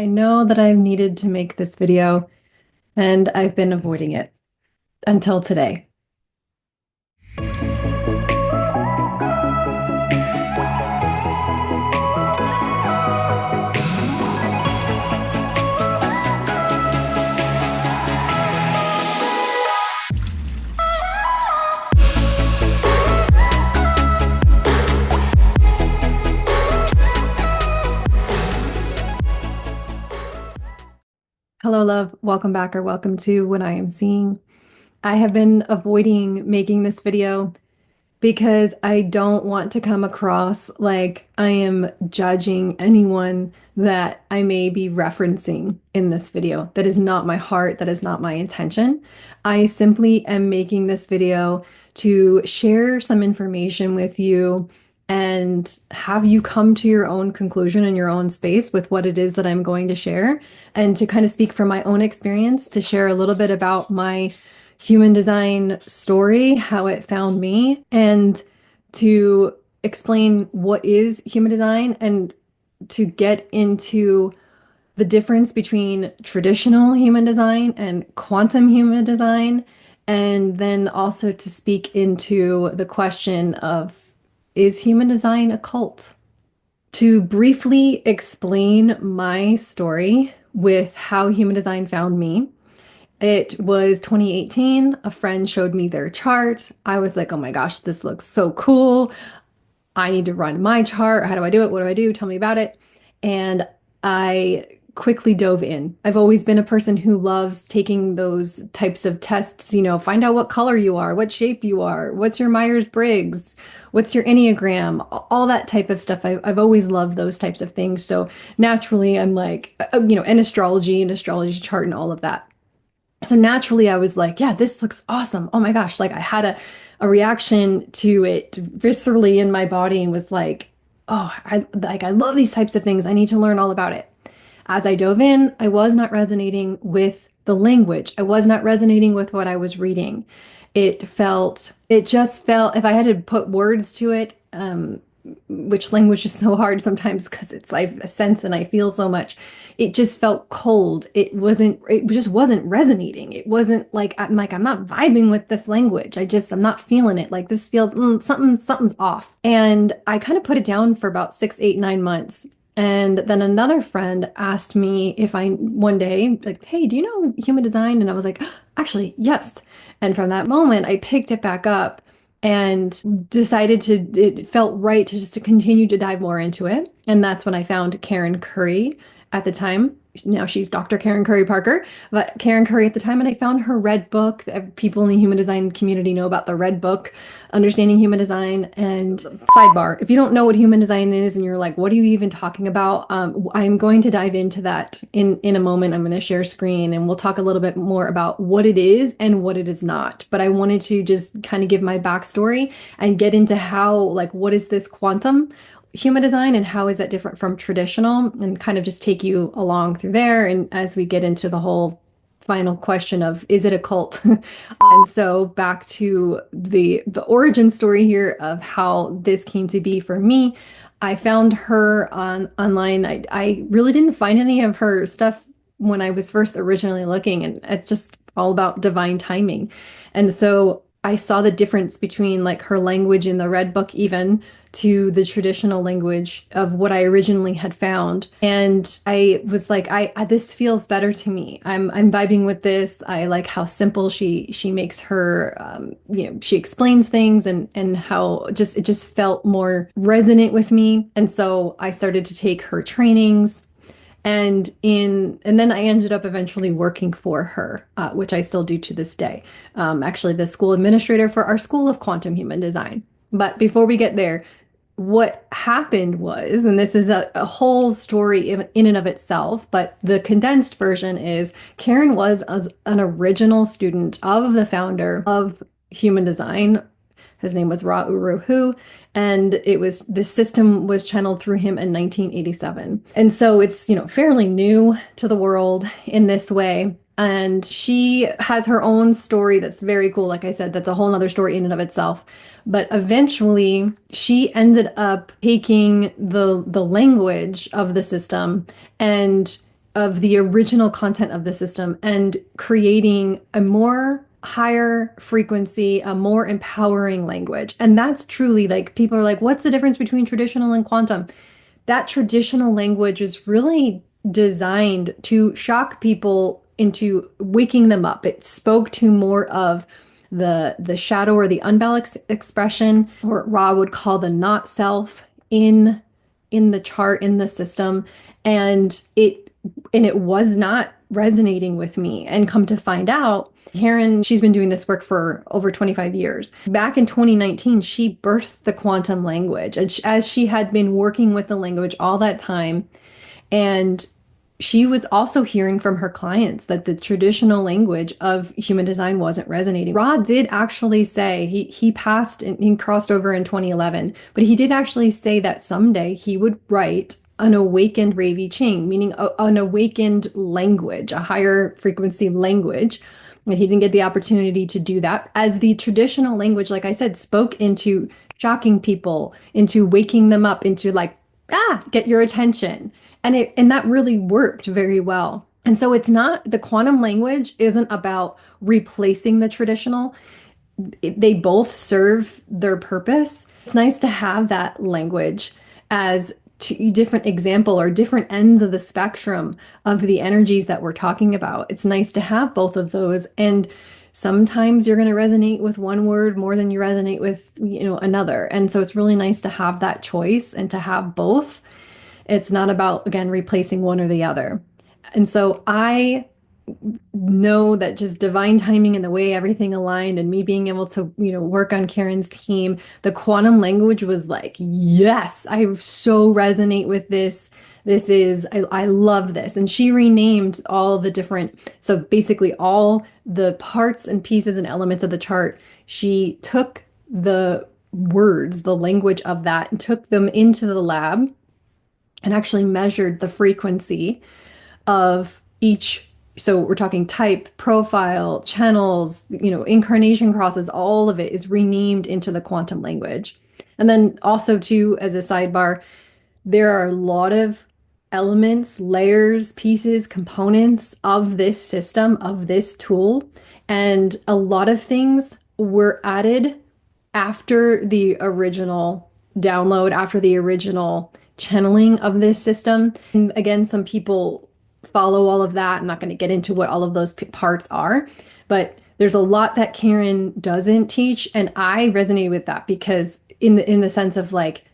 I know that I've needed to make this video and I've been avoiding it until today. Hello, love. Welcome back or welcome to What I Am Seeing. I have been avoiding making this video because I don't want to come across like I am judging anyone that I may be referencing in this video. That is not my heart. That is not my intention. I simply am making this video to share some information with you and have you come to your own conclusion in your own space with what it is that I'm going to share, and to kind of speak from my own experience, to share a little bit about my human design story, how it found me, and to explain what is human design and to get into the difference between traditional human design and quantum human design, and then also to speak into the question of, is human design a cult? To briefly explain my story with how human design found me, it was 2018. A friend showed me their chart. I was like, oh my gosh, this looks so cool. I need to run my chart. How do I do it? What do I do? Tell me about it. And I quickly dove in. I've always been a person who loves taking those types of tests, find out what color you are, what shape you are, what's your Myers-Briggs, what's your Enneagram, all that type of stuff. I've always loved those types of things. So naturally, I'm like, and astrology chart and all of that. So naturally, I was like, yeah, this looks awesome. Oh my gosh. Like I had a reaction to it viscerally in my body and was like, oh, I love these types of things. I need to learn all about it. As I dove in, I was not resonating with the language. I was not resonating with what I was reading. It just felt, if I had to put words to it, which language is so hard sometimes because it's I sense and I feel so much. It just felt cold. It just wasn't resonating. It wasn't like I'm not vibing with this language. I'm not feeling it. Like this feels something's off. And I kind of put it down for about 6, 8, 9 months. And then another friend asked me if I one day, like, hey, do you know human design? And I was like, actually, yes. And from that moment, I picked it back up and it felt right to just to continue to dive more into it. And that's when I found Karen Curry at the time. Now she's Dr. Karen Curry Parker, but Karen Curry at the time. And I found her red book. People in the human design community know about the red book, Understanding Human Design. And sidebar, if you don't know what human design is and you're like, what are you even talking about? I'm going to dive into that in a moment. I'm going to share screen and we'll talk a little bit more about what it is and what it is not. But I wanted to just kind of give my backstory and get into how, like, what is this quantum human design and how is that different from traditional, and kind of just take you along through there. And as we get into the whole final question of, is it a cult? And so back to the origin story here of how this came to be for me. I found her online. I really didn't find any of her stuff when I was first originally looking, and it's just all about divine timing. And so I saw the difference between like her language in the red book even to the traditional language of what I originally had found. And I was like, I this feels better to me. I'm vibing with this. I like how simple she makes her, she explains things, and how it just felt more resonant with me. And so I started to take her trainings. And then I ended up eventually working for her, which I still do to this day. Actually, the school administrator for our School of Quantum Human Design. But before we get there, what happened was, and this is a whole story in and of itself, but the condensed version is Karen was an original student of the founder of human design. His name was Ra Uru Hu, and this system was channeled through him in 1987. And so it's, fairly new to the world in this way. And she has her own story that's very cool. Like I said, that's a whole nother story in and of itself. But eventually she ended up taking the language of the system and of the original content of the system and creating a more higher frequency, a more empowering language. And that's truly like people are like, what's the difference between traditional and quantum? That traditional language is really designed to shock people into waking them up. It spoke to more of the shadow or the unbalanced expression, or Ra would call the not self in the chart in the system, and it was not resonating with me. And come to find out, Karen, she's been doing this work for over 25 years. Back in 2019, she birthed the quantum language, as she had been working with the language all that time. And she was also hearing from her clients that the traditional language of human design wasn't resonating. Rod did actually say he passed and he crossed over in 2011, but he did actually say that someday he would write an awakened Ravi Ching, meaning an awakened language, a higher frequency language. And he didn't get the opportunity to do that, as the traditional language, like I said, spoke into shocking people, into waking them up, into like, get your attention. And that really worked very well. And so it's not, the quantum language isn't about replacing the traditional. They both serve their purpose. It's nice to have that language as two different example or different ends of the spectrum of the energies that we're talking about. It's nice to have both of those. And sometimes you're going to resonate with one word more than you resonate with, another. And so it's really nice to have that choice and to have both. It's not about, again, replacing one or the other. And so I know that just divine timing and the way everything aligned and me being able to, work on Karen's team, the quantum language was like, yes, I so resonate with this. I love this. And she renamed all the different, so basically all the parts and pieces and elements of the chart. She took the words, the language of that, and took them into the lab and actually measured the frequency of each. So we're talking type, profile, channels, incarnation crosses, all of it is renamed into the quantum language. And then also too, as a sidebar, there are a lot of elements, layers, pieces, components of this system, of this tool. And a lot of things were added after the original download, after the original channeling of this system. And again, some people follow all of that. I'm not going to get into what all of those parts are, but there's a lot that Karen doesn't teach, and I resonate with that because in the sense of like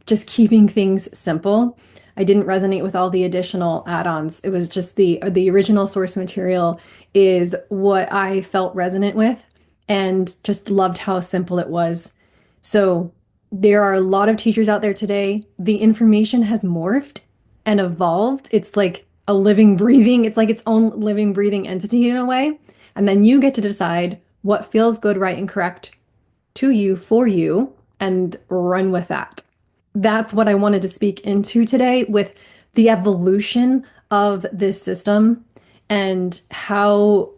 just keeping things simple. I didn't resonate with all the additional add-ons. It was just the original source material is what I felt resonant with and just loved how simple it was. So there are a lot of teachers out there today. The information has morphed and evolved. It's like a living, breathing, it's like its own living, breathing entity in a way. And then you get to decide what feels good, right, and correct to you, for you, and run with that. That's what I wanted to speak into today with the evolution of this system and how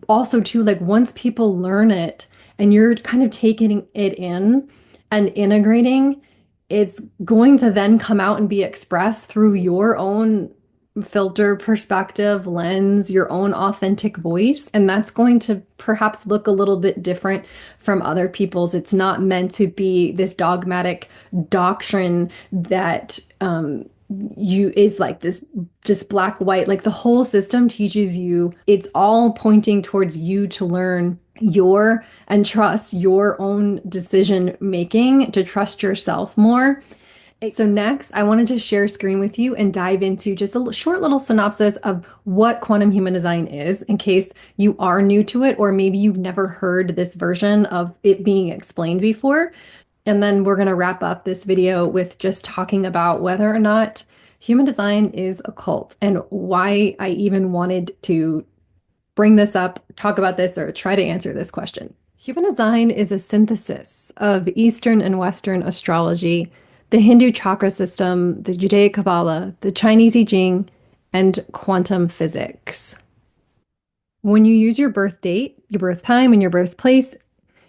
also too, like once people learn it and you're kind of taking it in and integrating, it's going to then come out and be expressed through your own filter, perspective, lens, your own authentic voice. And that's going to perhaps look a little bit different from other people's. It's not meant to be this dogmatic doctrine that you is like this just black, white. Like the whole system teaches you, it's all pointing towards you to learn your and trust your own decision making, to trust yourself more. So next, I wanted to share a screen with you and dive into just a short little synopsis of what quantum human design is, in case you are new to it, or maybe you've never heard this version of it being explained before. And then we're going to wrap up this video with just talking about whether or not human design is a cult and why I even wanted to bring this up, talk about this, or try to answer this question. Human design is a synthesis of Eastern and Western astrology, the Hindu chakra system, the Judaic Kabbalah, the Chinese I Ching, and quantum physics. When you use your birth date, your birth time, and your birthplace,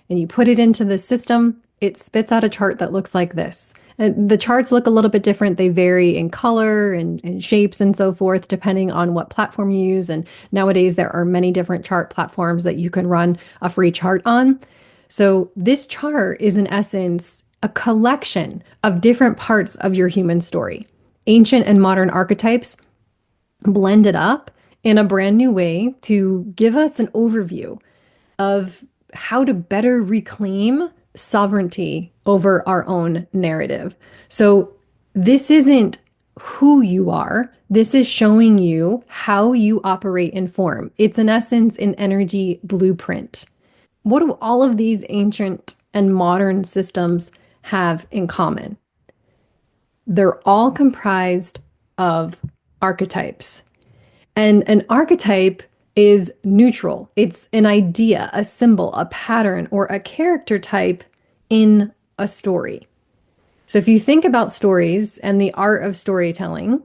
and you put it into the system, it spits out a chart that looks like this. The charts look a little bit different. They vary in color and shapes and so forth, depending on what platform you use. And nowadays, there are many different chart platforms that you can run a free chart on. So, this chart is, in essence, a collection of different parts of your human story, ancient and modern archetypes blended up in a brand new way to give us an overview of how to better reclaim sovereignty over our own narrative. So, this isn't who you are. This is showing you how you operate in form. It's, in essence, an energy blueprint. What do all of these ancient and modern systems have in common? They're all comprised of archetypes. And an archetype is neutral. It's an idea, a symbol, a pattern, or a character type in a story. So if you think about stories and the art of storytelling,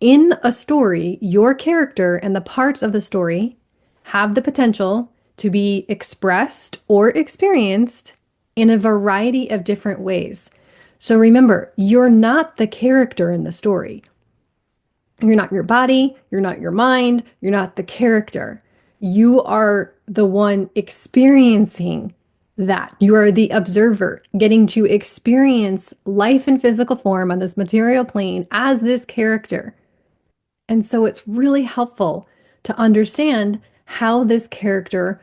in a story, your character and the parts of the story have the potential to be expressed or experienced in a variety of different ways. So remember, you're not the character in the story. You're not your body, you're not your mind, you're not the character. You are the one experiencing that. You are the observer, getting to experience life in physical form on this material plane as this character. And so it's really helpful to understand how this character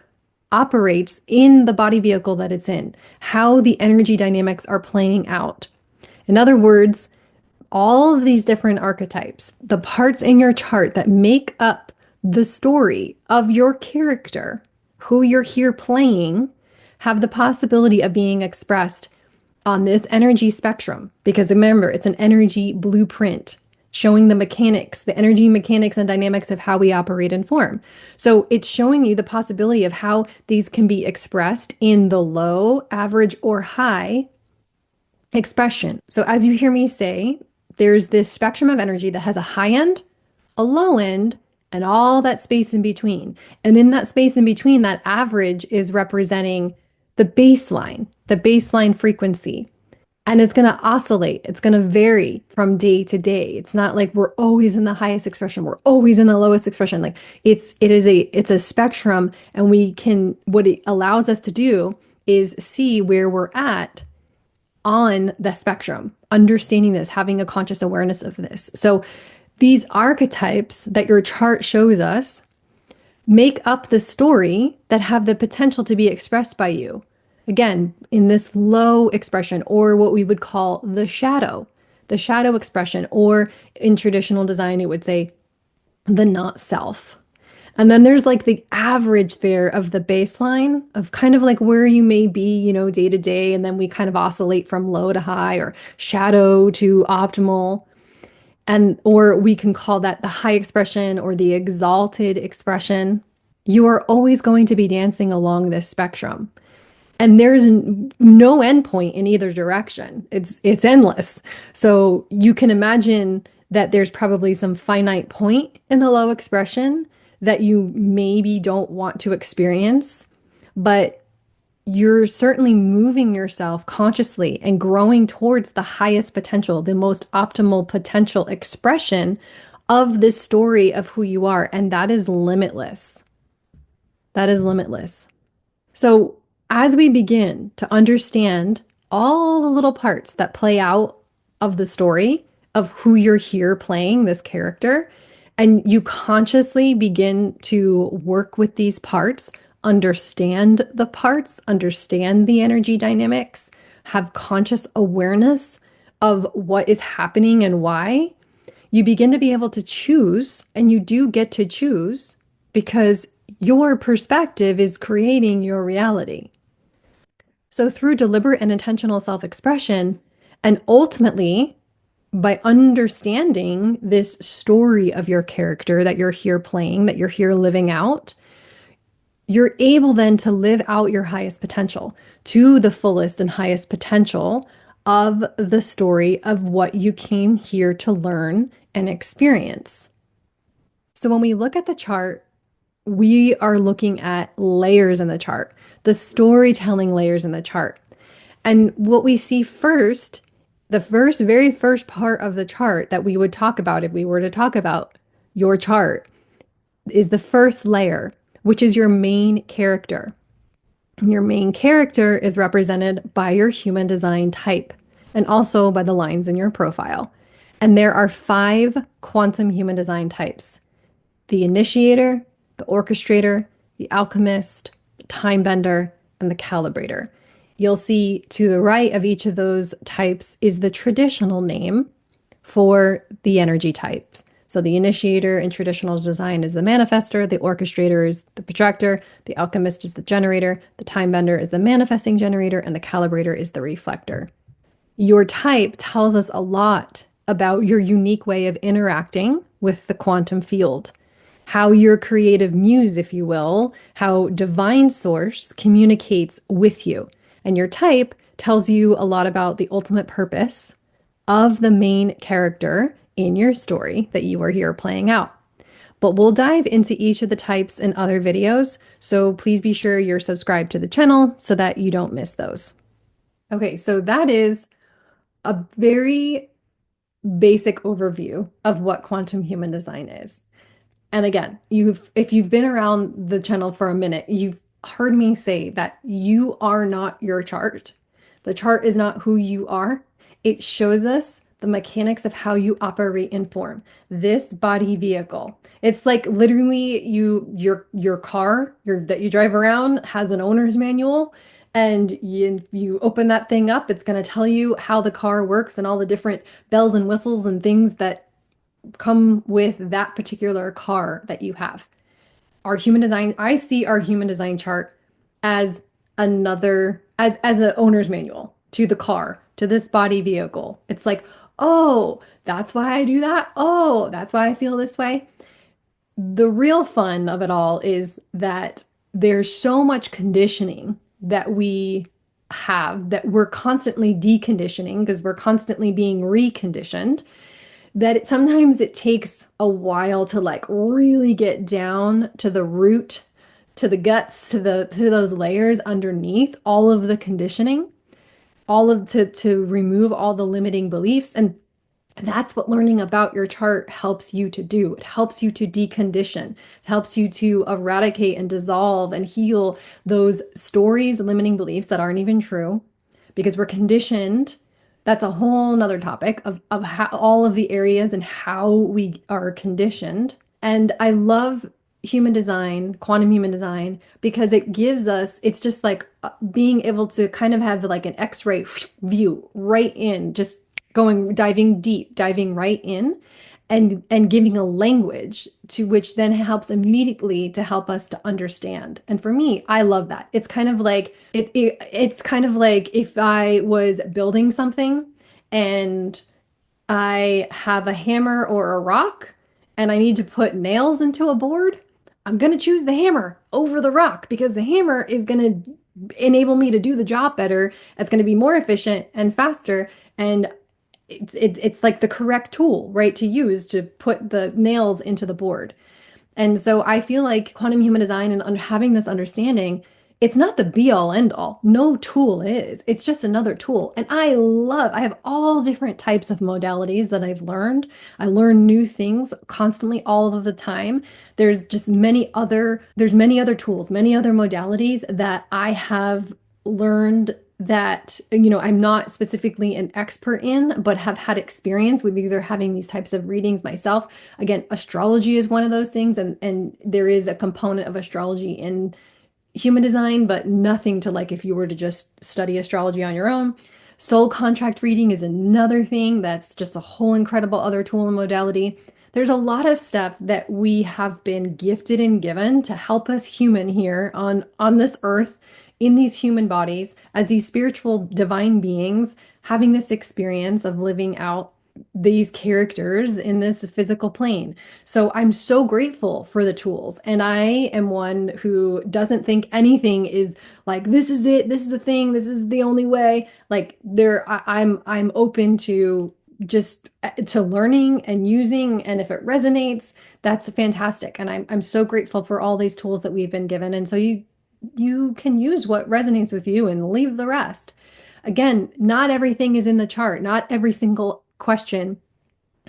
operates in the body vehicle that it's in, how the energy dynamics are playing out. In other words, all of these different archetypes, the parts in your chart that make up the story of your character, who you're here playing, have the possibility of being expressed on this energy spectrum. Because remember, it's an energy blueprint showing the mechanics, the energy mechanics and dynamics of how we operate and form. So it's showing you the possibility of how these can be expressed in the low, average, or high expression. So as you hear me say, there's this spectrum of energy that has a high end, a low end, and all that space in between. And in that space in between, that average is representing the baseline frequency. And it's going to oscillate. It's going to vary from day to day. It's not like we're always in the highest expression. We're always in the lowest expression. Like it's a spectrum, and what it allows us to do is see where we're at on the spectrum, understanding this, having a conscious awareness of this. So these archetypes that your chart shows us make up the story that have the potential to be expressed by you. Again, in this low expression, or what we would call the shadow expression, or in traditional design, it would say the not self. And then there's like the average there of the baseline of kind of like where you may be, day to day. And then we kind of oscillate from low to high or shadow to optimal. Or we can call that the high expression or the exalted expression. You are always going to be dancing along this spectrum. And there's no endpoint in either direction. It's endless. So you can imagine that there's probably some finite point in the low expression that you maybe don't want to experience, but you're certainly moving yourself consciously and growing towards the highest potential, the most optimal potential expression of this story of who you are. And that is limitless. That is limitless. So as we begin to understand all the little parts that play out of the story of who you're here playing, this character, and you consciously begin to work with these parts, understand the parts, understand the energy dynamics, have conscious awareness of what is happening and why, you begin to be able to choose, and you do get to choose because your perspective is creating your reality. So through deliberate and intentional self-expression, and ultimately by understanding this story of your character that you're here playing, that you're here living out, you're able then to live out your highest potential to the fullest and highest potential of the story of what you came here to learn and experience. So when we look at the chart, we are looking at layers in the chart, the storytelling layers in the chart. And what we see first The very first part of the chart that we would talk about if we were to talk about your chart is the first layer, which is your main character. Your main character is represented by your human design type and also by the lines in your profile. And there are five quantum human design types: the initiator, the orchestrator, the alchemist, the time bender, and the calibrator. You'll see to the right of each of those types is the traditional name for the energy types. So the initiator in traditional design is the manifester, the orchestrator is the projector, the alchemist is the generator, the time bender is the manifesting generator, and the calibrator is the reflector. Your type tells us a lot about your unique way of interacting with the quantum field, how your creative muse, if you will, how divine source communicates with you. And your type tells you a lot about the ultimate purpose of the main character in your story that you are here playing out. But we'll dive into each of the types in other videos, so please be sure you're subscribed to the channel so that you don't miss those. Okay, so that is a very basic overview of what quantum human design is. And again, if you've been around the channel for a minute, you've heard me say that you are not your chart. The chart is not who you are. It shows us the mechanics of how you operate in form. This body vehicle. It's like literally your car that you drive around has an owner's manual, and you open that thing up, it's going to tell you how the car works and all the different bells and whistles and things that come with that particular car that you have. Our human design, I see our human design chart as as an owner's manual to the car, to this body vehicle. It's like, oh, that's why I do that. Oh, that's why I feel this way. The real fun of it all is that there's so much conditioning that we have that we're constantly deconditioning because we're constantly being reconditioned, that sometimes it takes a while to like really get down to the root, to the guts, to those layers underneath all of the conditioning, all of to remove all the limiting beliefs. And that's what learning about your chart helps you to do. It helps you to decondition. It helps you to eradicate and dissolve and heal those stories, limiting beliefs that aren't even true, because we're conditioned. That's a whole nother topic of how all of the areas and how we are conditioned. And I love human design, quantum human design, because it gives us, it's just like being able to kind of have like an X-ray view right in, just diving deep, diving right in, and giving a language to which then helps immediately to help us to understand. And for me, I love that. It's kind of like it's kind of like if I was building something and I have a hammer or a rock and I need to put nails into a board, I'm going to choose the hammer over the rock because the hammer is going to enable me to do the job better. It's going to be more efficient and faster, and it's like the correct tool, right, to use to put the nails into the board. And so I feel like quantum human design and having this understanding, it's not the be all end all. No tool is. It's just another tool. And I have all different types of modalities that I've learned. I learn new things constantly all of the time. There's many other tools, many other modalities that I have learned that, I'm not specifically an expert in, but have had experience with either having these types of readings myself. Again, astrology is one of those things, and there is a component of astrology in human design, but nothing to like if you were to just study astrology on your own. Soul contract reading is another thing that's just a whole incredible other tool and modality. There's a lot of stuff that we have been gifted and given to help us human here on this earth, in these human bodies, as these spiritual divine beings, having this experience of living out these characters in this physical plane. So I'm so grateful for the tools. And I am one who doesn't think anything is like, this is it, this is the thing, this is the only way. Like I'm open to just to learning and using, and if it resonates, that's fantastic. And I'm so grateful for all these tools that we've been given. And so you can use what resonates with you and leave the rest. Again, not everything is in the chart. Not every single question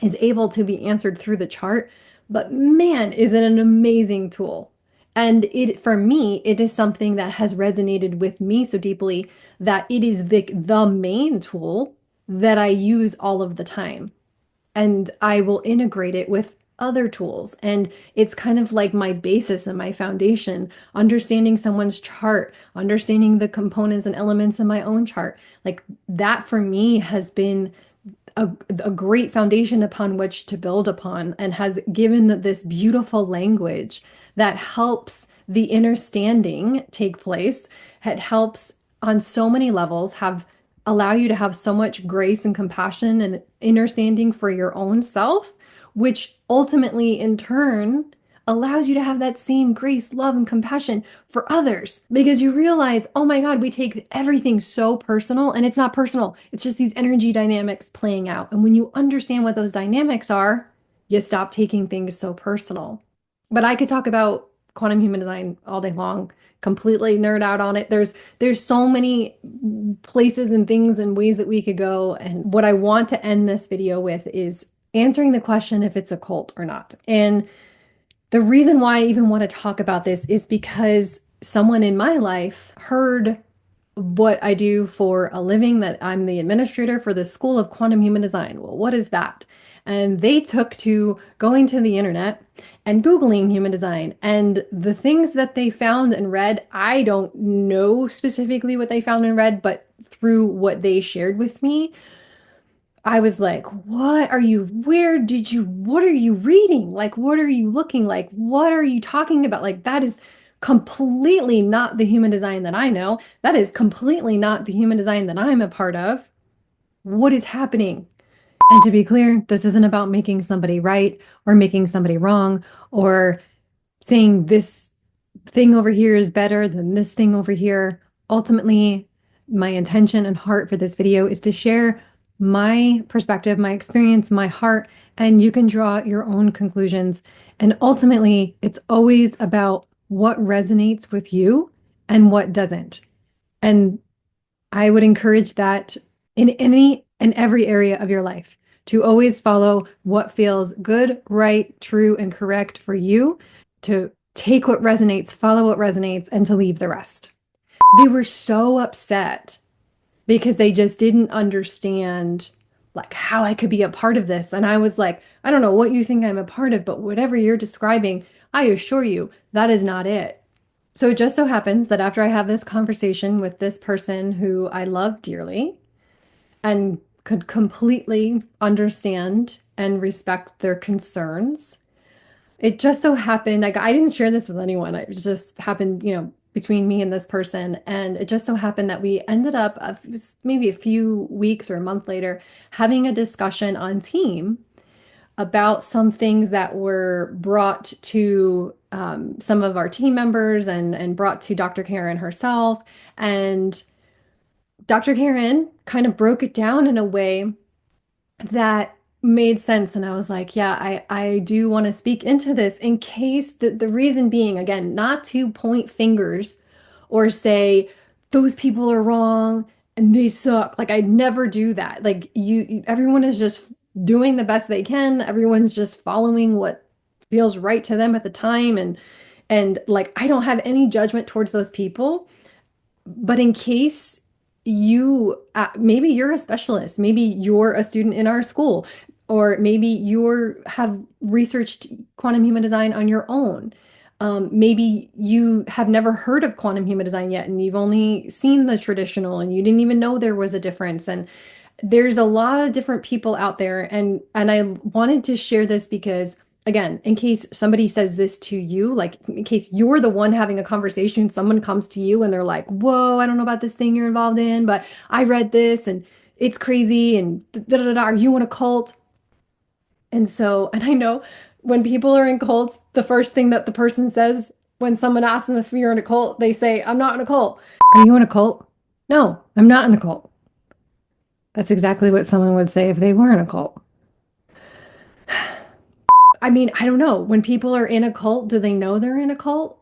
is able to be answered through the chart, but man, is it an amazing tool. And it, for me, it is something that has resonated with me so deeply that it is the main tool that I use all of the time. And I will integrate it with other tools. And it's kind of like my basis and my foundation, understanding someone's chart, understanding the components and elements in my own chart. Like that for me has been a great foundation upon which to build upon and has given this beautiful language that helps the understanding take place. It helps on so many levels have allow you to have so much grace and compassion and understanding for your own self, which ultimately in turn allows you to have that same grace, love, and compassion for others because you realize, oh my God, we take everything so personal and it's not personal. It's just these energy dynamics playing out. And when you understand what those dynamics are, you stop taking things so personal. But I could talk about quantum human design all day long, completely nerd out on it. There's so many places and things and ways that we could go. And what I want to end this video with is answering the question if it's a cult or not. And the reason why I even want to talk about this is because someone in my life heard what I do for a living, that I'm the administrator for the School of Quantum Human Design. Well, what is that? And they took to going to the internet and Googling human design. And the things that they found and read, I don't know specifically what they found and read, but through what they shared with me, I was like, what are you reading? Like, what are you looking like? What are you talking about? Like, that is completely not the human design that I know. That is completely not the human design that I'm a part of. What is happening? And to be clear, this isn't about making somebody right or making somebody wrong or saying this thing over here is better than this thing over here. Ultimately, my intention and heart for this video is to share my perspective, my experience, my heart, and you can draw your own conclusions. And ultimately, it's always about what resonates with you and what doesn't. And I would encourage that in any and every area of your life to always follow what feels good, right, true, and correct for you, to take what resonates, follow what resonates, and to leave the rest. They were so upset because they just didn't understand like how I could be a part of this. And I was like, I don't know what you think I'm a part of, but whatever you're describing, I assure you that is not it. So it just so happens that after I have this conversation with this person who I love dearly and could completely understand and respect their concerns, it just so happened, like I didn't share this with anyone. It just happened, between me and this person. And it just so happened that we ended up, it was maybe a few weeks or a month later, having a discussion on team about some things that were brought to some of our team members and brought to Dr. Karen herself. And Dr. Karen kind of broke it down in a way that made sense. And I was like, yeah, I do want to speak into this in case the reason being, again, not to point fingers or say those people are wrong and they suck. Like I never do that. Like everyone is just doing the best they can. Everyone's just following what feels right to them at the time. And like I don't have any judgment towards those people. But in case maybe you're a specialist, maybe you're a student in our school, or maybe you have researched quantum human design on your own. Maybe you have never heard of quantum human design yet, and you've only seen the traditional, and you didn't even know there was a difference. And there's a lot of different people out there, and I wanted to share this because again, in case somebody says this to you, like in case you're the one having a conversation, someone comes to you and they're like, whoa, I don't know about this thing you're involved in, but I read this and it's crazy and da da da da, are you in a cult? And so, and I know when people are in cults, the first thing that the person says when someone asks them if you're in a cult, they say, I'm not in a cult. Are you in a cult? No, I'm not in a cult. That's exactly what someone would say if they were in a cult. I mean, I don't know. When people are in a cult, do they know they're in a cult?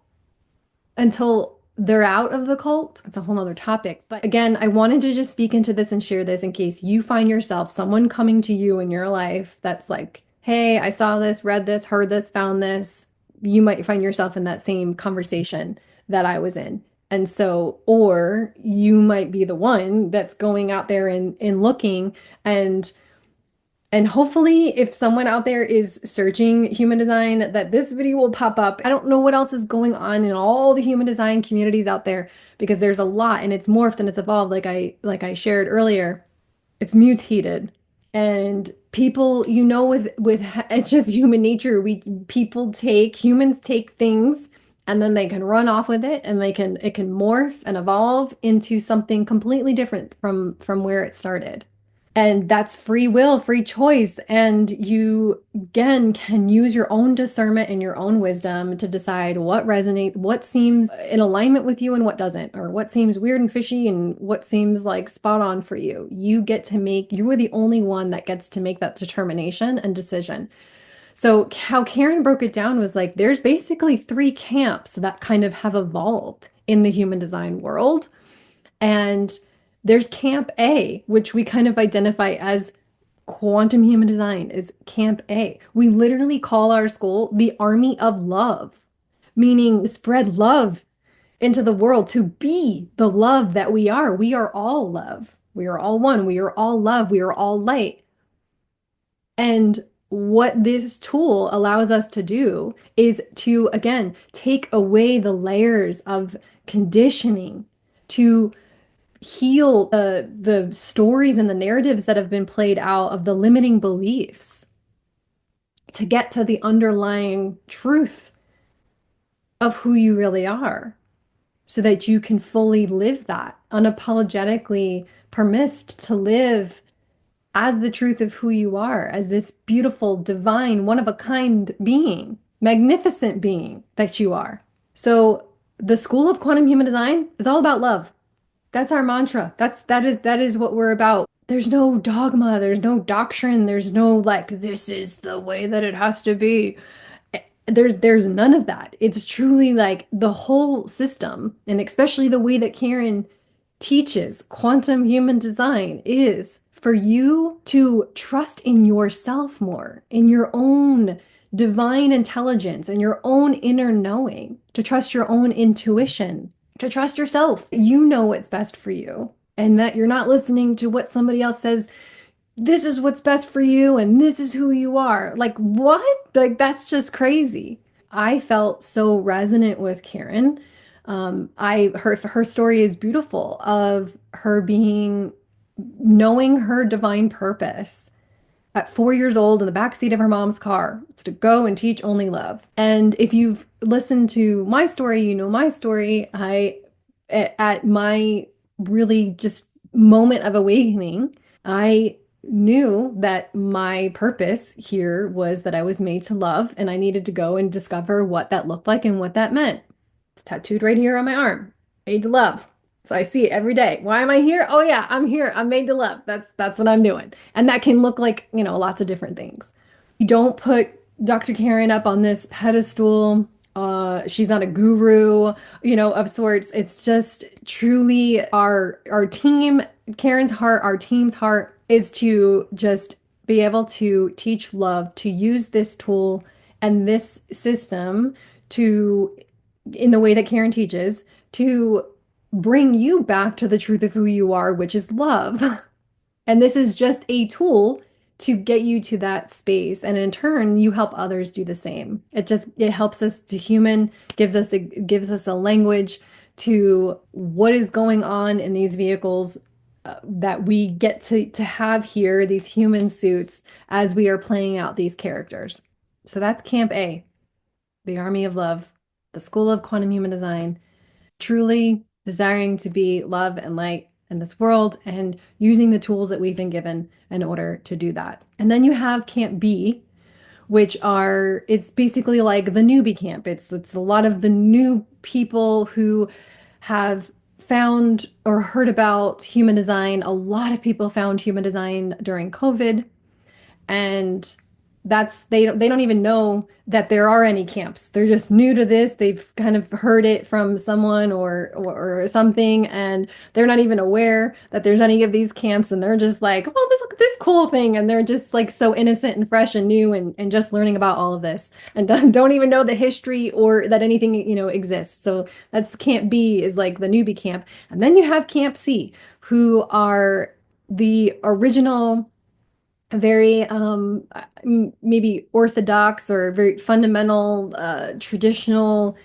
Until they're out of the cult. It's a whole nother topic. But again, I wanted to just speak into this and share this in case you find yourself someone coming to you in your life that's like, hey, I saw this, read this, heard this, found this. You might find yourself in that same conversation that I was in. And so, or you might be the one that's going out there and looking and hopefully, if someone out there is searching human design, that this video will pop up. I don't know what else is going on in all the human design communities out there because there's a lot and it's morphed and it's evolved like I shared earlier. It's mutated. And people, with it's just human nature. Humans take things and then they can run off with it and it can morph and evolve into something completely different from where it started. And that's free will, free choice. And you, again, can use your own discernment and your own wisdom to decide what resonates, what seems in alignment with you and what doesn't, or what seems weird and fishy and what seems like spot on for you. You are the only one that gets to make that determination and decision. So, how Karen broke it down was like there's basically three camps that kind of have evolved in the human design world. And there's Camp A, which we kind of identify as quantum human design, is Camp A. We literally call our school the Army of Love, meaning spread love into the world to be the love that we are. We are all love. We are all one. We are all love. We are all light. And what this tool allows us to do is to, again, take away the layers of conditioning to heal the stories and the narratives that have been played out of the limiting beliefs to get to the underlying truth of who you really are so that you can fully live that unapologetically permissed to live as the truth of who you are, as this beautiful, divine, one of a kind being, magnificent being that you are. So the School of Quantum Human Design is all about love. That's our mantra. That is what we're about. There's no dogma, there's no doctrine, there's no like this is the way that it has to be. There's none of that. It's truly like the whole system, and especially the way that Karen teaches quantum human design is for you to trust in yourself more, in your own divine intelligence and your own inner knowing, to trust your own intuition, to trust yourself. You know what's best for you, and that you're not listening to what somebody else says. This is what's best for you, and this is who you are. Like, what? Like, that's just crazy. I felt so resonant with Karen. Her story is beautiful of her being knowing her divine purpose at 4 years old in the backseat of her mom's car. It's to go and teach only love. And if you've listened to my story, you know my story. At my really just moment of awakening, I knew that my purpose here was that I was made to love and I needed to go and discover what that looked like and what that meant. It's tattooed right here on my arm. Made to love. So I see it every day. Why am I here? Oh yeah, I'm here. I'm made to love. That's what I'm doing. And that can look like, lots of different things. You don't put Dr. Karen up on this pedestal. She's not a guru, of sorts. It's just truly our team, Karen's heart, our team's heart is to just be able to teach love, to use this tool and this system to, in the way that Karen teaches, to bring you back to the truth of who you are, which is love. And this is just a tool to get you to that space. And in turn, you help others do the same. It helps us to human, gives us a language to what is going on in these vehicles that we get to have here, these human suits, as we are playing out these characters. So that's Camp A, the Army of Love, the School of Quantum Human Design, truly desiring to be love and light in this world and using the tools that we've been given in order to do that. And then you have Camp B, it's basically like the newbie camp. It's a lot of the new people who have found or heard about human design. A lot of people found human design during COVID, and they don't even know that there are any camps. They're just new to this. They've kind of heard it from someone or something, and they're not even aware that there's any of these camps, and they're just like, "Oh, this cool thing," and they're just like so innocent and fresh and new and just learning about all of this and don't even know the history or that anything, exists. So that's Camp B is like the newbie camp, and then you have Camp C, who are the original very maybe orthodox or very fundamental traditional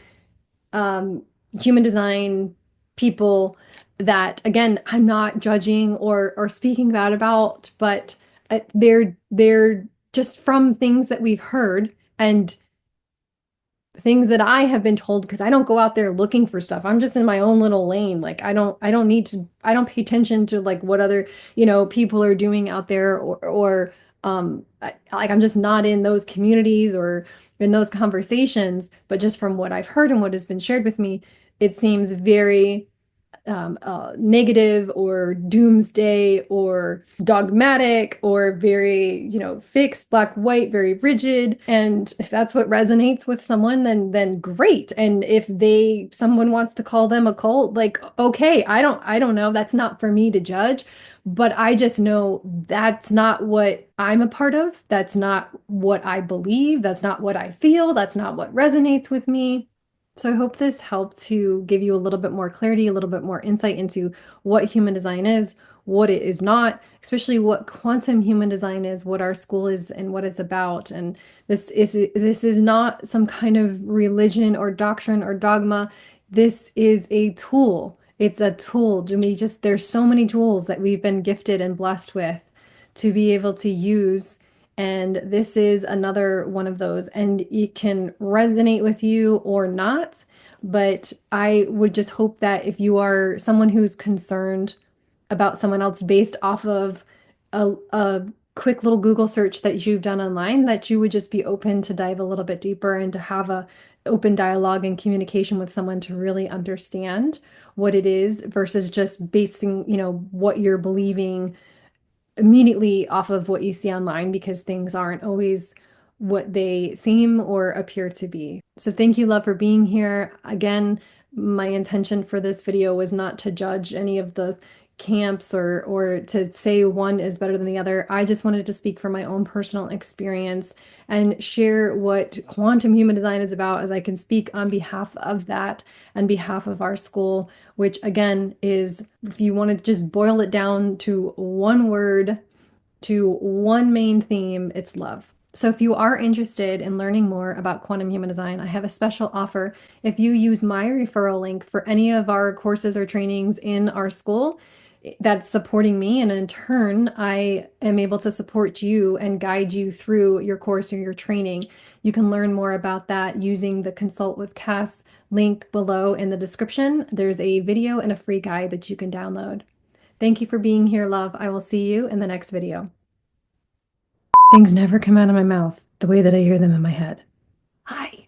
um, human design people that again I'm not judging or speaking bad about, but they're just from things that we've heard and things that I have been told because I don't go out there looking for stuff. I'm just in my own little lane. Like I don't need to I don't pay attention to like what other, people are doing out there or like I'm just not in those communities or in those conversations, but just from what I've heard and what has been shared with me, it seems very negative or doomsday or dogmatic or very, fixed, black, white, very rigid. And if that's what resonates with someone, then great. And if someone wants to call them a cult, like, okay, I don't know. That's not for me to judge. But I just know that's not what I'm a part of. That's not what I believe. That's not what I feel. That's not what resonates with me. So I hope this helped to give you a little bit more clarity, a little bit more insight into what human design is, what it is not, especially what quantum human design is, what our school is, and what it's about. And this is not some kind of religion or doctrine or dogma. This is a tool. It's a tool. There's so many tools that we've been gifted and blessed with to be able to use, and this is another one of those. And it can resonate with you or not. But I would just hope that if you are someone who's concerned about someone else based off of a quick little Google search that you've done online, that you would just be open to dive a little bit deeper and to have a open dialogue and communication with someone to really understand what it is versus just basing, what you're believing immediately off of what you see online because things aren't always what they seem or appear to be. So thank you, love, for being here. Again, my intention for this video was not to judge any of the camps or to say one is better than the other. I just wanted to speak from my own personal experience and share what quantum human design is about, as I can speak on behalf of that and behalf of our school, which again is, if you want to just boil it down to one word, to one main theme, it's love. So if you are interested in learning more about quantum human design, I have a special offer. If you use my referral link for any of our courses or trainings in our school, that's supporting me, and in turn, I am able to support you and guide you through your course or your training. You can learn more about that using the Consult with Cass link below in the description. There's a video and a free guide that you can download. Thank you for being here, love. I will see you in the next video. Things never come out of my mouth the way that I hear them in my head. Hi.